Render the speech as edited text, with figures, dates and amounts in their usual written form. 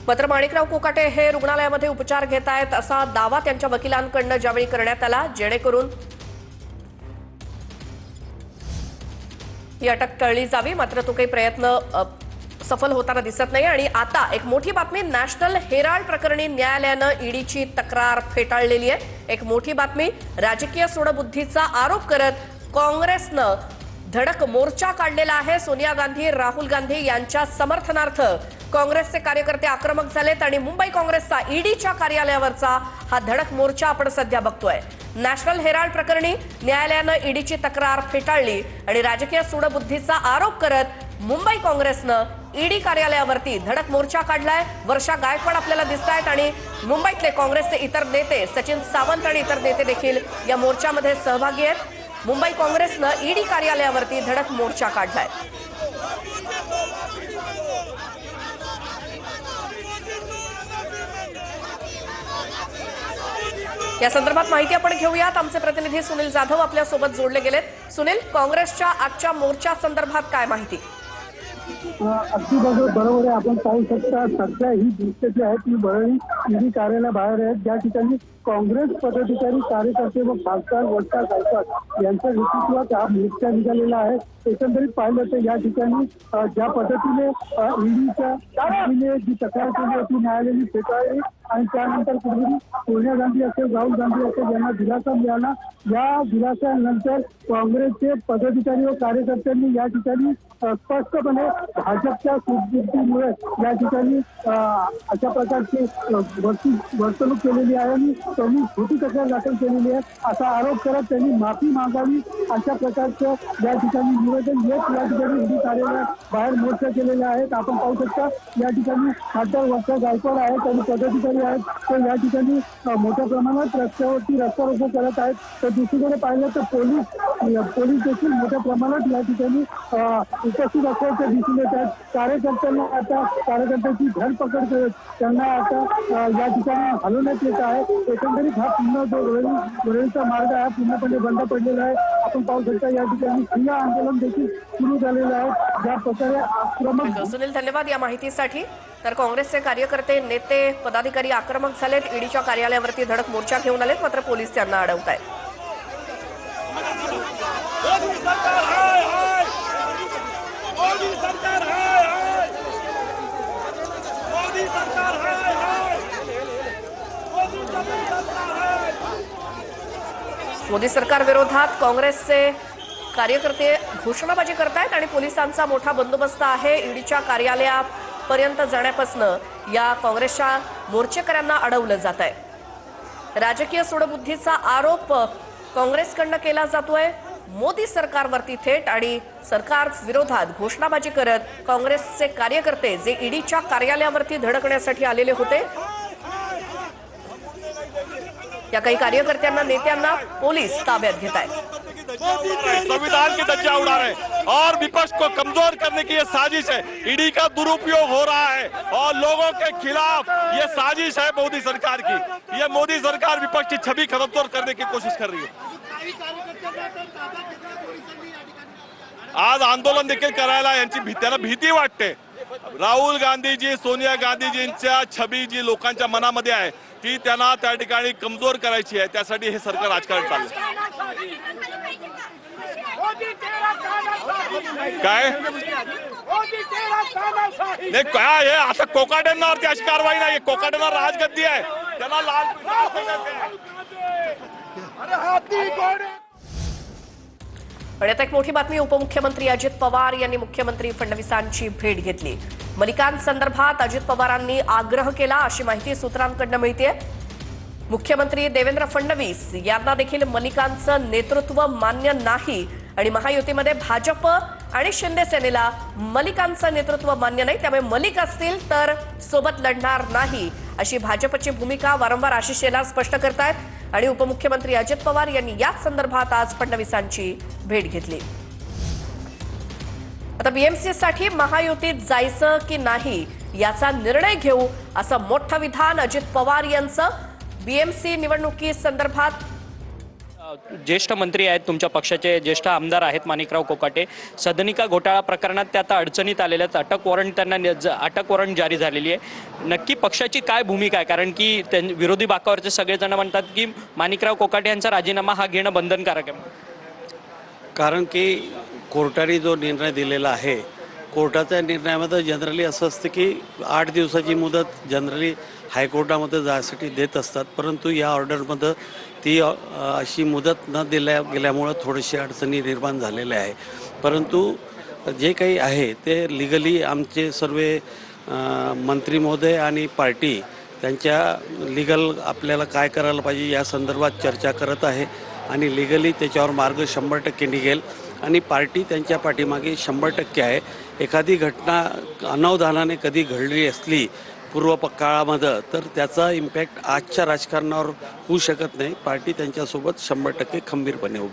मात्र माणिकराव कोकाटे हे रुग्णालयामध्ये उपचार घेत आहेत असा दावा त्यांच्या वकिलांकडून ज्यावेळी करण्यात आला, जेणेकरून ही अटक टळली जावी, मात्र तो काही प्रयत्न सफल होताना दिसत नाही। आणि आता एक मोठी बातमी, नॅशनल हेराल्ड प्रकरणी न्यायालयानं ईडीची तक्रार फेटाळलेली आहे। एक मोठी बातमी, राजकीय सूडबुद्धीचा आरोप करत काँग्रेसनं धडक मोर्चा काढलेला आहे। सोनिया गांधी, राहुल गांधी यांच्या समर्थनार्थ काँग्रेसचे कार्यकर्ते आक्रमक झालेत आणि मुंबई काँग्रेसचा ईडीच्या कार्यालयावरचा हा धडक मोर्चा आपण सध्या बघतोय। नॅशनल हेराल्ड प्रकरणी न्यायालयानं ईडीची तक्रार फेटाळली आणि राजकीय सूडबुद्धीचा आरोप करत मुंबई काँग्रेसनं ईडी कार्यालयावरती धडक मोर्चा काढलाय। वर्षा गायकवाड आपल्याला दिसतायत आणि मुंबईतले काँग्रेसचे इतर नेते सचिन सावंत आणि इतर नेते देखील या मोर्चामध्ये सहभागी आहेत। मुंबई काँग्रेसनं ईडी कार्यालयावरती धडक मोर्चा काढलाय। या संदर्भात माहिती आपण घेऊयात। आमचे प्रतिनिधी सुनील जाधव आपल्या सोबत जोडले गेलेत। सुनील, काँग्रेसच्या आजच्या मोर्चा संदर्भात काय माहिती? अगदी बरोबर आहे। आपण पाहू शकता सध्या ही दृश्य जी आहेत ती बरळी ईडी कार्यालयाबाहेर आहेत, ज्या ठिकाणी काँग्रेस पदाधिकारी, कार्यकर्ते व खासदार वर्षा गायकवाड यांच्या नेतृत्वात हा मोर्चा निघालेला आहे। एकंदरीत पाहिलं तर या ठिकाणी ज्या पद्धतीने ईडीने जी तक्रार केली होती न्यायालयाने फेटाळली आणि त्यानंतर कुठेतरी सोनिया गांधी असेल, राहुल गांधी असेल यांना दिलासा मिळाला। या दिलासानंतर काँग्रेसचे पदाधिकारी व कार्यकर्त्यांनी या ठिकाणी स्पष्टपणे भाजपच्या सूडबुद्धीमुळे या ठिकाणी अशा प्रकारची वर्तणूक केलेली आहे आणि त्यांनी खोटी तक्रार दाखल केलेली आहे असा आरोप करत त्यांनी माफी मागावी अशा प्रकारचं या ठिकाणी निवेदन येत या ठिकाणी ईडी कार्यालयात बाहेर मोर्चा केलेले आहेत। आपण पाहू शकता या ठिकाणी खासदार वर्षा गायकवाड आहेत आणि पदाधिकारी आहेत तर या ठिकाणी मोठ्या प्रमाणात रस्त्यावरती रस्ता रोको करत आहेत। तर दुसरीकडे पाहिलं तर पोलीस देखील मोठ्या प्रमाणात या ठिकाणी उपस्थित असल्याचे दिसून येत आहेत। कार्यकर्त्यांना आता कार्यकर्त्यांची धरपकड करत त्यांना आता या ठिकाणी हलवण्यात येत आहे। एकंदरीत हा पुन्हा जो वरळीचा मार्ग आहे पूर्णपणे बंद पडलेला आहे। आपण पाहू शकता या ठिकाणी ठिय्या आंदोलन देखील सुरू झालेलं आहे। ज्या प्रकारे आक्रमक सुनील, धन्यवाद या माहितीसाठी। तर काँग्रेसचे कार्यकर्ते, नेते, पदाधिकारी आक्रमक झालेत, ईडीच्या कार्यालयावरती धडक मोर्चा घेऊन आलेत, मात्र पोलीस त्यांना अडवतायत। मोदी सरकार विरोधात काँग्रेसचे कार्यकर्ते घोषणाबाजी करतायत आणि पोलिसांचा मोठा बंदोबस्त आहे। ईडीच्या कार्यालयापर्यंत जाण्यापासून या काँग्रेसच्या मोर्चेकऱ्यांना अडवलं जात आहे। राजकीय सूडबुद्धीचा आरोप काँग्रेसकडनं केला जातोय मोदी सरकारवरती थेट, आणि सरकार विरोधात घोषणाबाजी करत काँग्रेसचे कार्यकर्ते जे ईडीच्या कार्यालयावरती धडकण्यासाठी आलेले होते या काही कार्यकर्त्यांना, नेत्यांना पोलीस ताब्यात घेत आहेत। संविधान की धज्जियां उड़ा रहे हैं और विपक्ष को कमजोर करने की ये साजिश है। ईडी का दुरुपयोग हो रहा है और लोगों के खिलाफ ये साजिश है मोदी सरकार की। ये मोदी सरकार विपक्ष की छवि कमजोर करने की कोशिश कर रही है। आज आंदोलन देखील करायला यांची त्यांना भीती वाटते। राहुल गांधीजी, सोनिया गांधीजींच्या छबी जी लोकांच्या मनामध्ये आहे ती त्यांना त्या ठिकाणी कमजोर करायची आहे, त्यासाठी हे सरकार राजकारण चाललंय। काय नाही काय आहे आता कोकाटेंवरती अशी कारवाई नाही, कोकाटेंवर राजगद्दी आहे, त्यांना लाल पण आता एक मोठी बातमी, उपमुख्यमंत्री अजित पवार यांनी मुख्यमंत्री फडणवीसांची भेट घेतली। मलिकांसंदर्भात अजित पवारांनी आग्रह केला अशी माहिती सूत्रांकडून मिळते। मुख्यमंत्री देवेंद्र फडणवीस यांना देखील मलिकांचं नेतृत्व मान्य नाही आणि महायुतीमध्ये भाजप आणि शिंदे सेनेला मलिकांचं नेतृत्व मान्य नाही, त्यामुळे मलिक असतील तर सोबत लढणार नाही अशी भाजपची भूमिका वारंवार आशिष शेलार स्पष्ट करतायत। आणि उपमुख्यमंत्री अजित पवार यांनी याच संदर्भात आज फडणवीसांची भेट घेतली। आता बीएमसी साठी महायुतीत जायचं की नाही याचा निर्णय घेऊ असं मोठं विधान अजित पवार यांचं। बीएमसी निवडणुकी संदर्भात ज्येष्ठ मंत्री आहेत, तुमच्या पक्षाचे ज्येष्ठ आमदार आहेत माणिकराव कोकाटे, सदनिका घोटाळा प्रकरणात ते आता अडचणीत आलेले आहेत. अटक वॉरंट जारी झालेली आहे. नक्की पक्षाची काय भूमिका आहे? कारण की विरोधी बाकावरचे सगळेजण म्हणतात की माणिकराव कोकाटे यांचा राजीनामा हा घेणं बंधनकारक आहे. कारण की कोर्टाने जो निर्णय दिलेला आहे, कोर्टाच्या निर्णयामध्ये जनरली असं असतं की 8 दिवसाची मुदत जनरली हायकोर्टामध्ये जायसाठी देत असतात, परंतु या ऑर्डरमध्ये ती अशी मुदत न दिल्या गेल्यामुळं थोडीशी अडचणी निर्माण झालेल्या आहे. परंतु जे काही आहे ते लिगली आमचे सर्व मंत्री महोदय आणि पार्टी त्यांच्या लिगल आपल्याला काय करायला पाहिजे या संदर्भात चर्चा करत आहे आणि लिगली त्याच्यावर मार्ग 100% निघेल आणि पार्टी त्यांच्या पाठीमागे 100% आहे. एखादी घटना अनावधानाने कधी घडली असली पूर्व काळामध्ये तर त्याचा इम्पॅक्ट आजच्या राजकारणावर होऊ शकत नाही. पार्टी त्यांच्यासोबत 100% खंबीरपणे उभी.